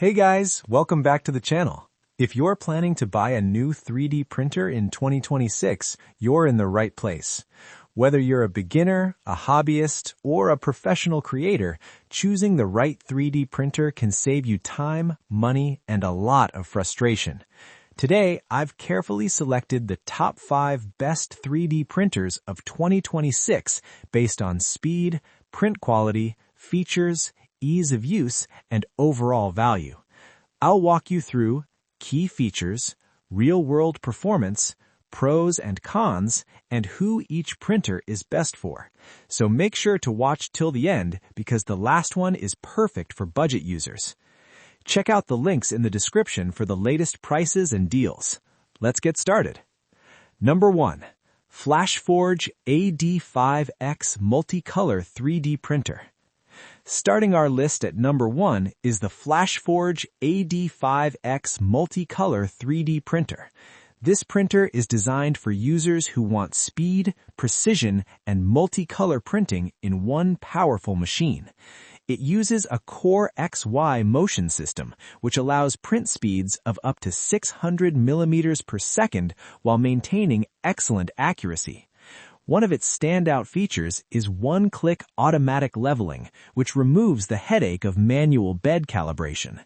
Hey guys, welcome back to the channel. If you're planning to buy a new 3D printer in 2026, you're in the right place. Whether you're a beginner, a hobbyist, or a professional creator, choosing the right 3D printer can save you time, money, and a lot of frustration. Today, I've carefully selected the top 5 best 3D printers of 2026 based on speed, print quality, features, ease of use, and overall value. I'll walk you through key features, real-world performance, pros and cons, and who each printer is best for. So make sure to watch till the end because the last one is perfect for budget users. Check out the links in the description for the latest prices and deals. Let's get started. Number 1. FLASHFORGE AD5X Multicolor 3D Printer. Starting our list at number 1 is the FLASHFORGE AD5X Multicolor 3D Printer. This printer is designed for users who want speed, precision, and multicolor printing in one powerful machine. It uses a CoreXY motion system, which allows print speeds of up to 600 millimeters per second while maintaining excellent accuracy. One of its standout features is one-click automatic leveling, which removes the headache of manual bed calibration.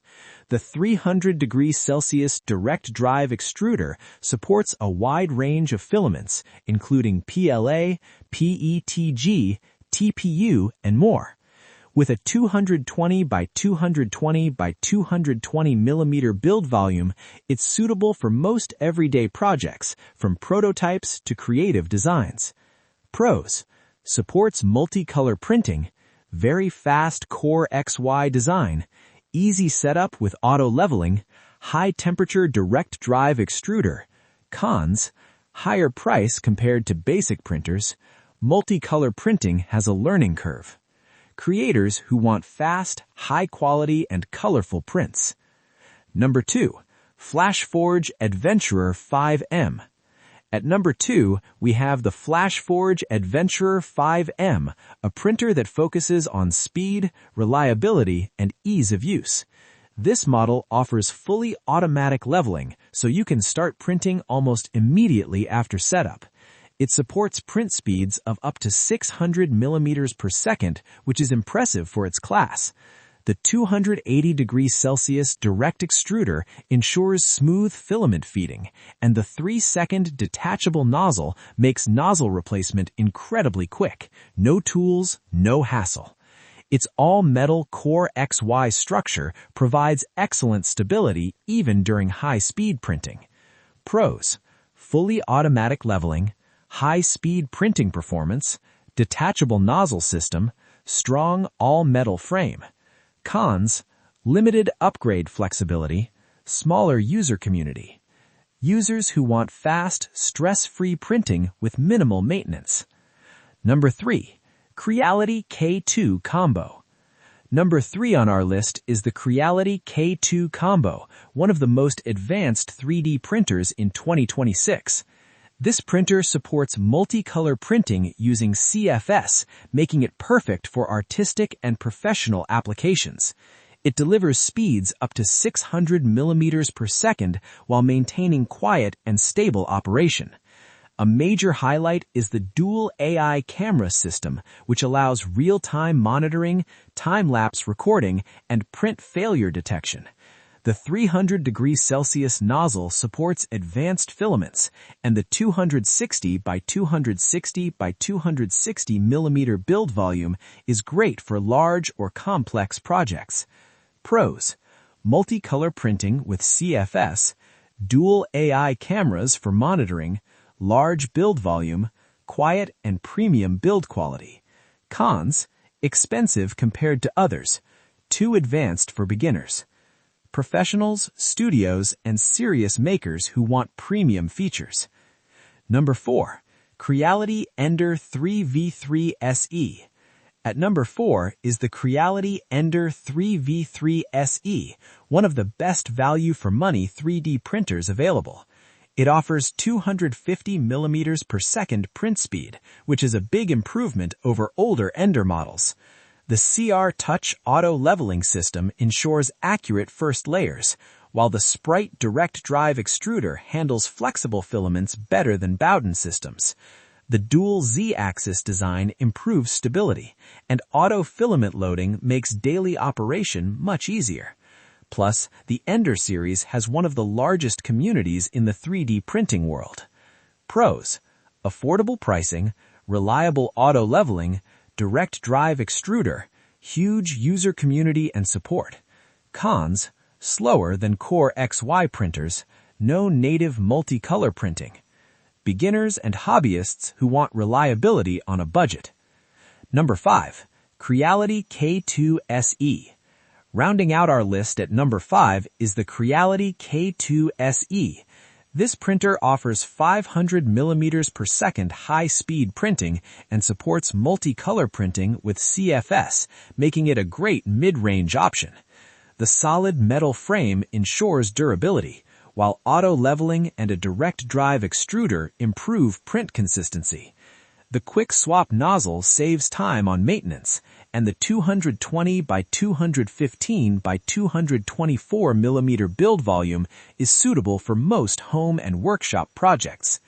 The 300 degrees Celsius direct drive extruder supports a wide range of filaments, including PLA, PETG, TPU, and more. With a 220 by 220 by 220 millimeter build volume, it's suitable for most everyday projects, from prototypes to creative designs. Pros: supports multicolor printing, very fast CoreXY design, easy setup with auto leveling, high temperature direct drive extruder. Cons: higher price compared to basic printers. Multicolor printing has a learning curve. Creators who want fast, high quality, and colorful prints. Number 2. FLASHFORGE Adventurer 5M. At number 2, we have the FLASHFORGE Adventurer 5M, a printer that focuses on speed, reliability, and ease of use. This model offers fully automatic leveling, so you can start printing almost immediately after setup. It supports print speeds of up to 600 millimeters per second, which is impressive for its class. The 280 degrees Celsius direct extruder ensures smooth filament feeding, and the 3-second detachable nozzle makes nozzle replacement incredibly quick. No tools, no hassle. Its all-metal CoreXY structure provides excellent stability even during high-speed printing. Pros: fully automatic leveling, high-speed printing performance, detachable nozzle system, strong all-metal frame. Cons: limited upgrade flexibility, smaller user community. Users who want fast, stress-free printing with minimal maintenance. Number 3. Creality K2 Combo. Number 3 on our list is the Creality K2 Combo, one of the most advanced 3D printers in 2026. This printer supports multicolor printing using CFS, making it perfect for artistic and professional applications. It delivers speeds up to 600 millimeters per second while maintaining quiet and stable operation. A major highlight is the dual AI camera system, which allows real-time monitoring, time-lapse recording, and print failure detection. The 300 degrees Celsius nozzle supports advanced filaments, and the 260 by 260 by 260 millimeter build volume is great for large or complex projects. Pros: multicolor printing with CFS, dual AI cameras for monitoring, large build volume, quiet and premium build quality. Cons: expensive compared to others, too advanced for beginners. Professionals, studios, and serious makers who want premium features. Number 4. Creality Ender 3v3 SE. At number 4 is the Creality Ender 3v3 SE, one of the best value for money 3D printers available. It offers 250 millimeters per second print speed, which is a big improvement over older Ender models. The The CR Touch auto leveling system ensures accurate first layers, while the Sprite direct drive extruder handles flexible filaments better than Bowden systems. The dual Z-axis design improves stability, and auto filament loading makes daily operation much easier. Plus, the Ender series has one of the largest communities in the 3D printing world. Pros: affordable pricing, reliable auto leveling, direct drive extruder, huge user community and support. Cons: slower than CoreXY printers, no native multicolor printing. Beginners and hobbyists who want reliability on a budget. Number 5. Creality K2 SE. Rounding out our list at number 5 is the Creality K2 SE. This printer offers 500 mm per second high-speed printing and supports multicolor printing with CFS, making it a great mid-range option. The solid metal frame ensures durability, while auto leveling and a direct drive extruder improve print consistency. The quick swap nozzle saves time on maintenance, and the 220 by 215 by 224 mm build volume is suitable for most home and workshop projects.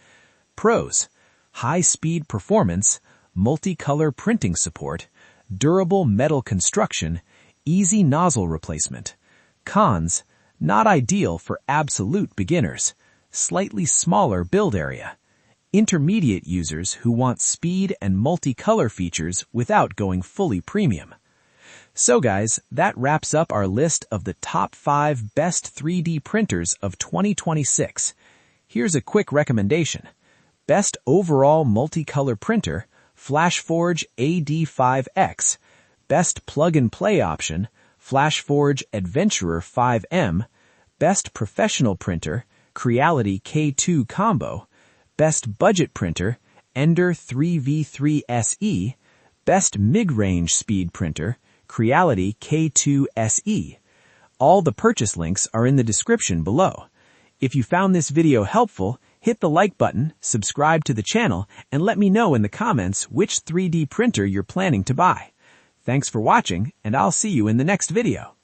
Pros: high-speed performance, multicolor printing support, durable metal construction, easy nozzle replacement. Cons: not ideal for absolute beginners, slightly smaller build area. Intermediate users who want speed and multicolor features without going fully premium. So guys, that wraps up our list of the top 5 best 3D printers of 2026. Here's a quick recommendation. Best overall multicolor printer, FLASHFORGE AD5X. Best plug-and-play option, FLASHFORGE Adventurer 5M. Best professional printer, Creality K2 Combo. Best budget printer, Ender 3v3 SE. Best mid-range speed printer, Creality K2 SE. All the purchase links are in the description below. If you found this video helpful, hit the like button, subscribe to the channel, and let me know in the comments which 3D printer you're planning to buy. Thanks for watching, and I'll see you in the next video.